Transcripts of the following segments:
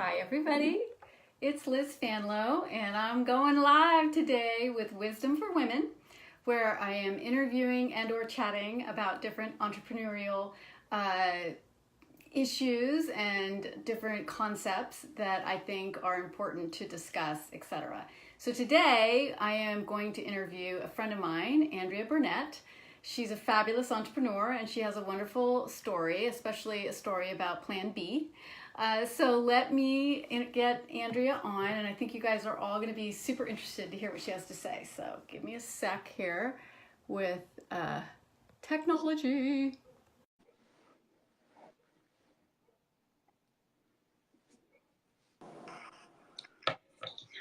Hi, everybody. It's Liz Fanlow, and I'm going live today with Wisdom for Women, where I am interviewing and/or chatting about different entrepreneurial issues and different concepts that I think are important to discuss, etc. So today I am going to interview a friend of mine, Andrea Burnett. She's a fabulous entrepreneur and she has a wonderful story, especially a story about Plan B. So let me get Andrea on, and I think you guys are all going to be super interested to hear what she has to say. So give me a sec here with technology.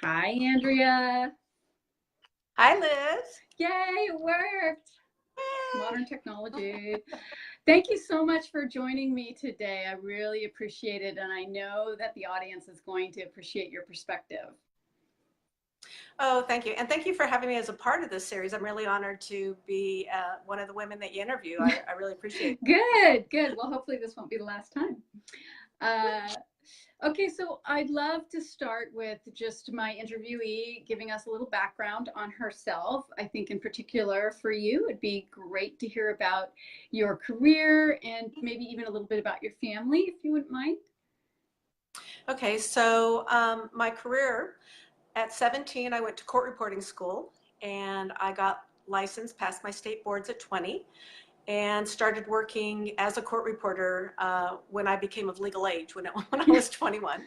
Hi, Andrea. Hi, Liz. Yay, it worked. Modern technology. Thank you so much for joining me today. I really appreciate it, and I know that the audience is going to appreciate your perspective. Oh, thank you. And thank you for having me as a part of this series. I'm really honored to be one of the women that you interview. I really appreciate it. Good. Well, hopefully this won't be the last time. Okay, so I'd love to start with just my interviewee giving us a little background on herself. I think in particular for you, it'd be great to hear about your career and maybe even a little bit about your family, if you wouldn't mind. Okay, so my career, at 17, I went to court reporting school and I got licensed, passed my state boards at 20, and started working as a court reporter when I became of legal age, when I was 21.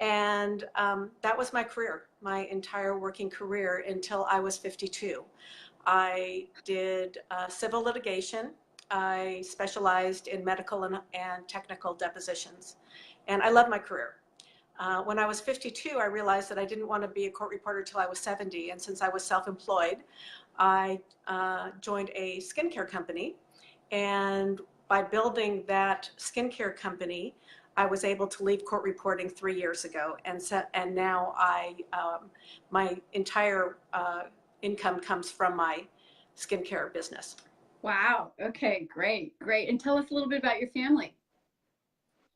And that was my career, my entire working career until I was 52. I did civil litigation. I specialized in medical and technical depositions. And I loved my career. When I was 52, I realized that I didn't want to be a court reporter till I was 70. And since I was self-employed, I joined a skincare company. And by building that skincare company, I was able to leave court reporting 3 years ago, and now my entire income comes from my skincare business. Wow. Okay, great. And tell us a little bit about your family.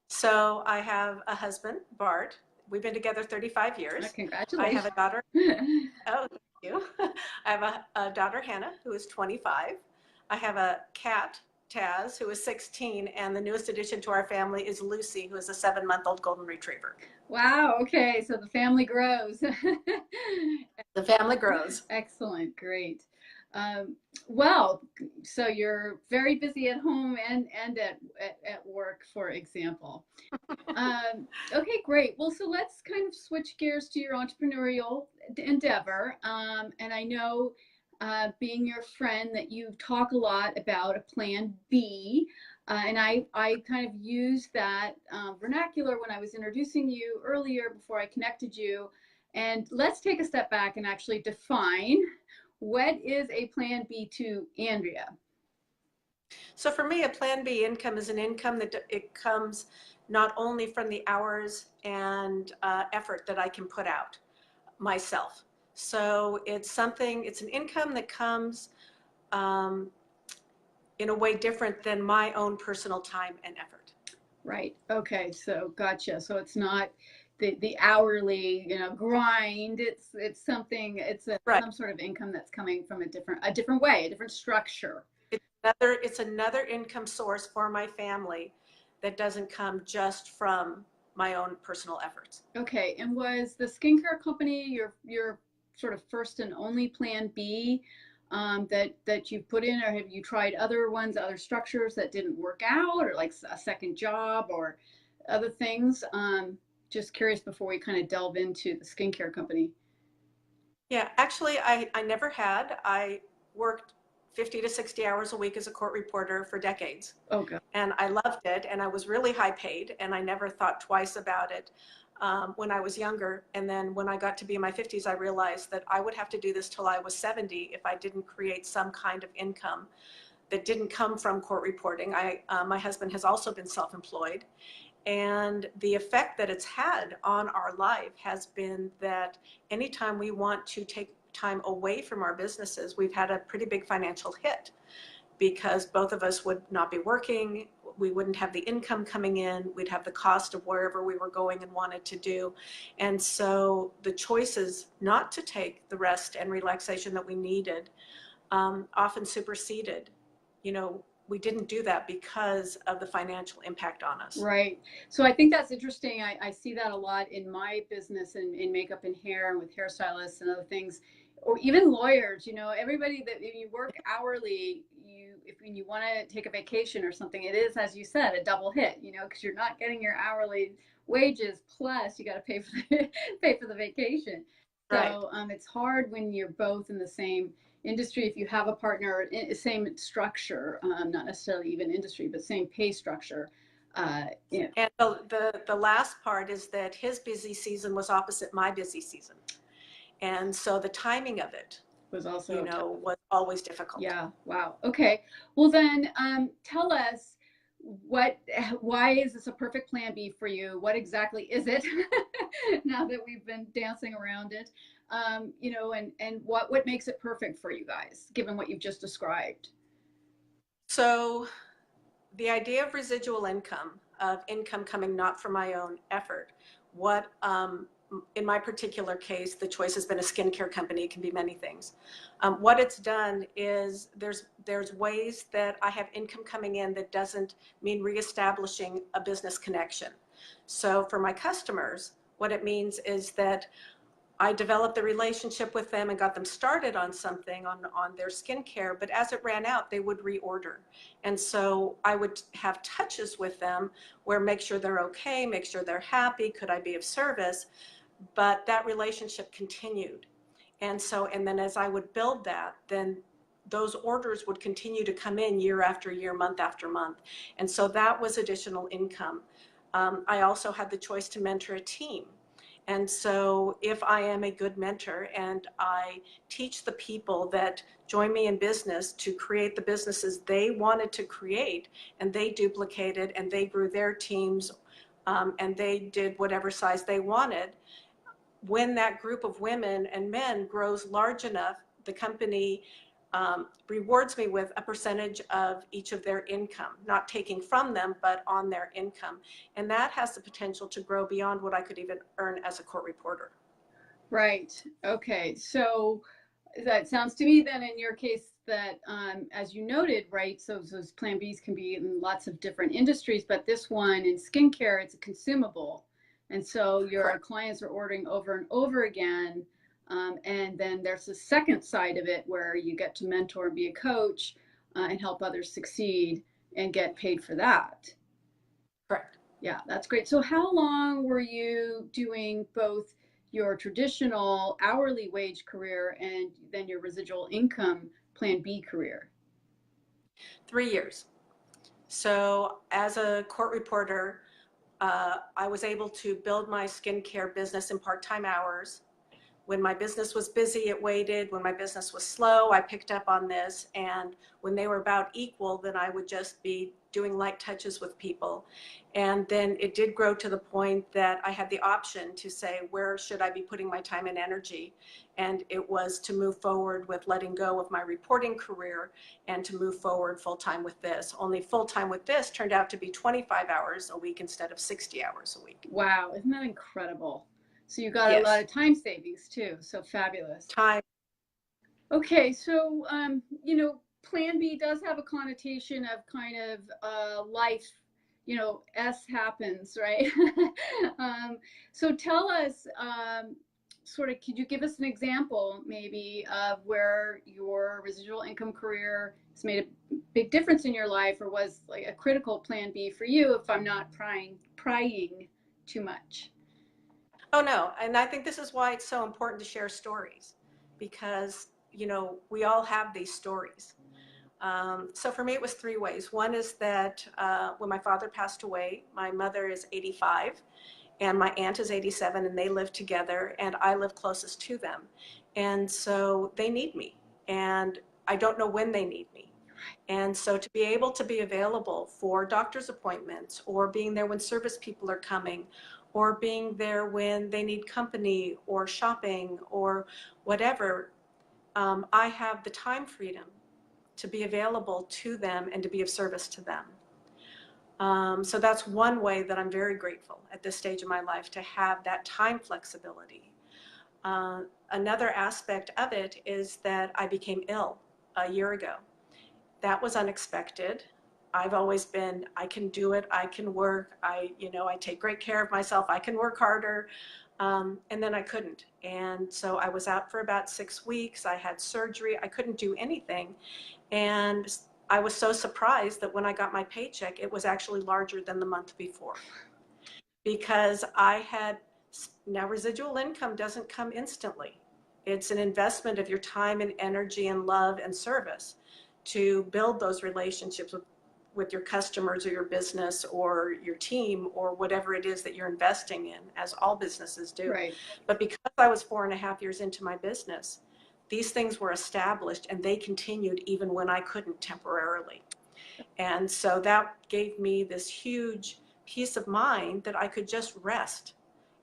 So I have a husband, Bart. We've been together 35 years. Congratulations. I have a daughter. Oh, thank you. I have a daughter, Hannah, who is 25. I have a cat, Taz, who is 16, and the newest addition to our family is Lucy, who is a 7-month-old golden retriever. Wow. Okay. So the family grows. The family grows. Excellent. Great. Well, so you're very busy at home and at work, for example. Okay, great. Well, so let's kind of switch gears to your entrepreneurial endeavor. And I know, being your friend, that you talk a lot about a plan B. And I kind of used that vernacular when I was introducing you earlier before I connected you. And let's take a step back and actually define what is a plan B to Andrea. So for me, a plan B income is an income that it comes not only from the hours and effort that I can put out myself. So it's an income that comes in a way different than my own personal time and effort. Right. Okay. So gotcha. So it's not the hourly, grind. It's something. It's Right. some sort of income that's coming from a different way, a different structure. It's another income source for my family that doesn't come just from my own personal efforts. Okay. And was the skincare company your sort of first and only plan B that you put in, or have you tried other ones, other structures that didn't work out, or like a second job or other things? Just curious before we kind of delve into the skincare company. Yeah, actually, I never had. I worked 50 to 60 hours a week as a court reporter for decades. Okay. And I loved it, and I was really high paid, and I never thought twice about it when I was younger. And then when I got to be in my 50s, I realized that I would have to do this till I was 70 if I didn't create some kind of income that didn't come from court reporting. My husband has also been self-employed. And the effect that it's had on our life has been that anytime we want to take time away from our businesses, we've had a pretty big financial hit because both of us would not be working. we wouldn't have the income coming in. We'd have the cost of wherever we were going and wanted to do. And so the choices not to take the rest and relaxation that we needed often superseded. We didn't do that because of the financial impact on us. Right. So I think that's interesting. I see that a lot in my business in makeup and hair and with hairstylists and other things, or even lawyers. Everybody that if you work hourly, when you want to take a vacation or something, it is, as you said, a double hit. Because you're not getting your hourly wages plus you got to pay for the vacation. Right. So it's hard when you're both in the same industry. If you have a partner, same structure, not necessarily even industry, but same pay structure. And the last part is that his busy season was opposite my busy season. And so the timing of it was also, was always difficult. Yeah. Wow. Okay. Well, then tell us why is this a perfect plan B for you? What exactly is it? Now that we've been dancing around it, and what makes it perfect for you guys, given what you've just described? So the idea of residual income, of income coming not from my own effort, in my particular case, the choice has been a skincare company. It can be many things. What it's done is there's ways that I have income coming in that doesn't mean reestablishing a business connection. So for my customers, what it means is that I developed the relationship with them and got them started on something on their skincare, but as it ran out, they would reorder. And so I would have touches with them where make sure they're okay, make sure they're happy, could I be of service? But that relationship continued. And then as I would build that, then those orders would continue to come in year after year, month after month. And so that was additional income. I also had the choice to mentor a team. And so if I am a good mentor and I teach the people that join me in business to create the businesses they wanted to create, and they duplicated and they grew their teams, and they did whatever size they wanted, when that group of women and men grows large enough, the company rewards me with a percentage of each of their income, not taking from them, but on their income. And that has the potential to grow beyond what I could even earn as a court reporter. Right. Okay. So that sounds to me then in your case that, as you noted, right, so those plan Bs can be in lots of different industries, but this one in skincare, it's a consumable. And so your Correct. clients are ordering over and over again. And then there's the second side of it where you get to mentor and be a coach and help others succeed and get paid for that. Correct. Yeah, that's great. So how long were you doing both your traditional hourly wage career and then your residual income plan B career? 3 years. So as a court reporter, I was able to build my skincare business in part-time hours. When my business was busy, it waited. When my business was slow, I picked up on this. And when they were about equal, then I would just be doing light touches with people. And then it did grow to the point that I had the option to say, where should I be putting my time and energy? And it was to move forward with letting go of my reporting career and to move forward full-time with this. Only full-time with this turned out to be 25 hours a week instead of 60 hours a week. Wow, isn't that incredible? So you got Yes. a lot of time savings too. So fabulous. Time. Okay, so Plan B does have a connotation of kind of life. S happens, right? So tell us, sort of, could you give us an example maybe of where your residual income career has made a big difference in your life, or was like a critical Plan B for you? If I'm not prying too much. Oh, no. And I think this is why it's so important to share stories, because, we all have these stories. So for me, it was 3 ways. One is that when my father passed away, my mother is 85 and my aunt is 87, and they live together, and I live closest to them. And so they need me, and I don't know when they need me. And so to be able to be available for doctor's appointments, or being there when service people are coming, or being there when they need company or shopping or whatever, I have the time freedom to be available to them and to be of service to them. So that's one way that I'm very grateful at this stage of my life to have that time flexibility. Another aspect of it is that I became ill a year ago. That was unexpected. I've always been, I can do it, I can work, I take great care of myself, I can work harder. And then I couldn't. And so I was out for about 6 weeks. I had surgery. I couldn't do anything. And I was so surprised that when I got my paycheck, it was actually larger than the month before because I had now residual income doesn't come instantly. It's an investment of your time and energy and love and service to build those relationships with your customers or your business or your team or whatever it is that you're investing in, as all businesses do. Right. But because I was 4.5 years into my business, these things were established and they continued even when I couldn't temporarily. And so that gave me this huge peace of mind that I could just rest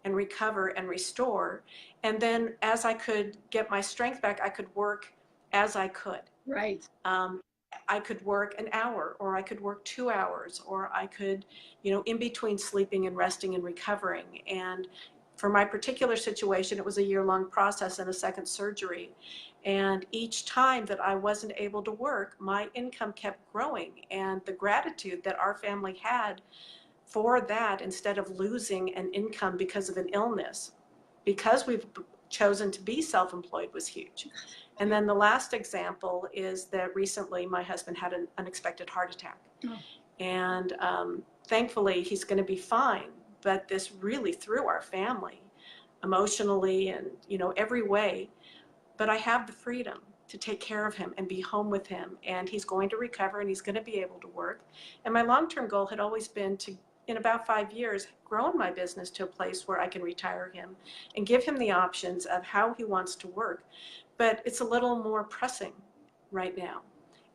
and recover and restore. And then as I could get my strength back, I could work as I could. Right. I could work an hour or I could work 2 hours or I could, in between sleeping and resting and recovering. And for my particular situation, it was a year-long process and a second surgery. And each time that I wasn't able to work, my income kept growing. And the gratitude that our family had for that, instead of losing an income because of an illness, because we've chosen to be self-employed, was huge. And then the last example is that recently my husband had an unexpected heart attack. Oh. And thankfully he's going to be fine. But this really threw our family emotionally and, every way. But I have the freedom to take care of him and be home with him. And he's going to recover and he's going to be able to work. And my long-term goal had always been to, in about 5 years, grown my business to a place where I can retire him and give him the options of how he wants to work. But it's a little more pressing right now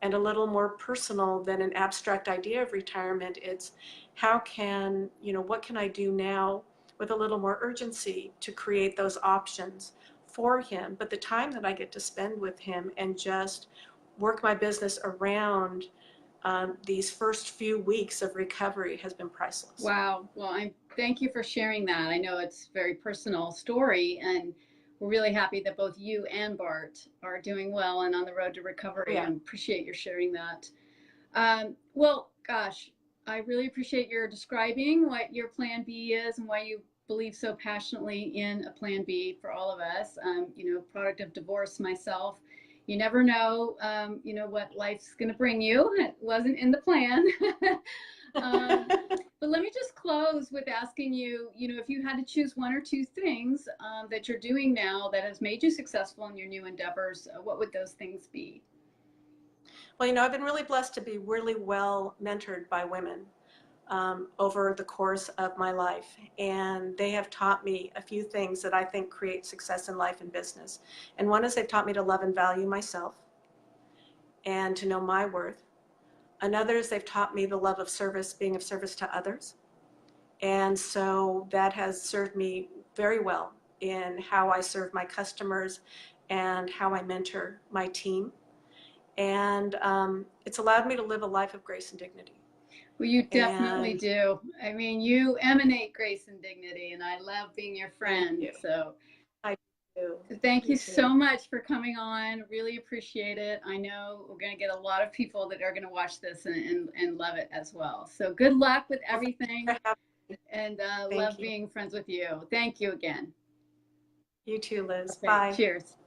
and a little more personal than an abstract idea of retirement. It's what can I do now with a little more urgency to create those options for him, but the time that I get to spend with him and just work my business around these first few weeks of recovery has been priceless. Wow. Well, thank you for sharing that. I know it's a very personal story, and we're really happy that both you and Bart are doing well and on the road to recovery. Yeah. And appreciate your sharing that. Well, gosh, I really appreciate your describing what your plan B is and why you believe so passionately in a plan B for all of us. Product of divorce myself. You never know, what life's going to bring you. It wasn't in the plan. But let me just close with asking you, if you had to choose one or two things that you're doing now that has made you successful in your new endeavors, what would those things be? Well, I've been really blessed to be really well mentored by women over the course of my life. And they have taught me a few things that I think create success in life and business. And one is they've taught me to love and value myself and to know my worth. Another is they've taught me the love of service, being of service to others. And so that has served me very well in how I serve my customers and how I mentor my team. And it's allowed me to live a life of grace and dignity. Well, you definitely do. I mean, you emanate grace and dignity, and I love being your friend. So I do. Thank you so much for coming on. Really appreciate it. I know we're going to get a lot of people that are going to watch this and love it as well. So good luck with everything, and love being friends with you. Thank you again. You too, Liz. Okay, bye. Cheers.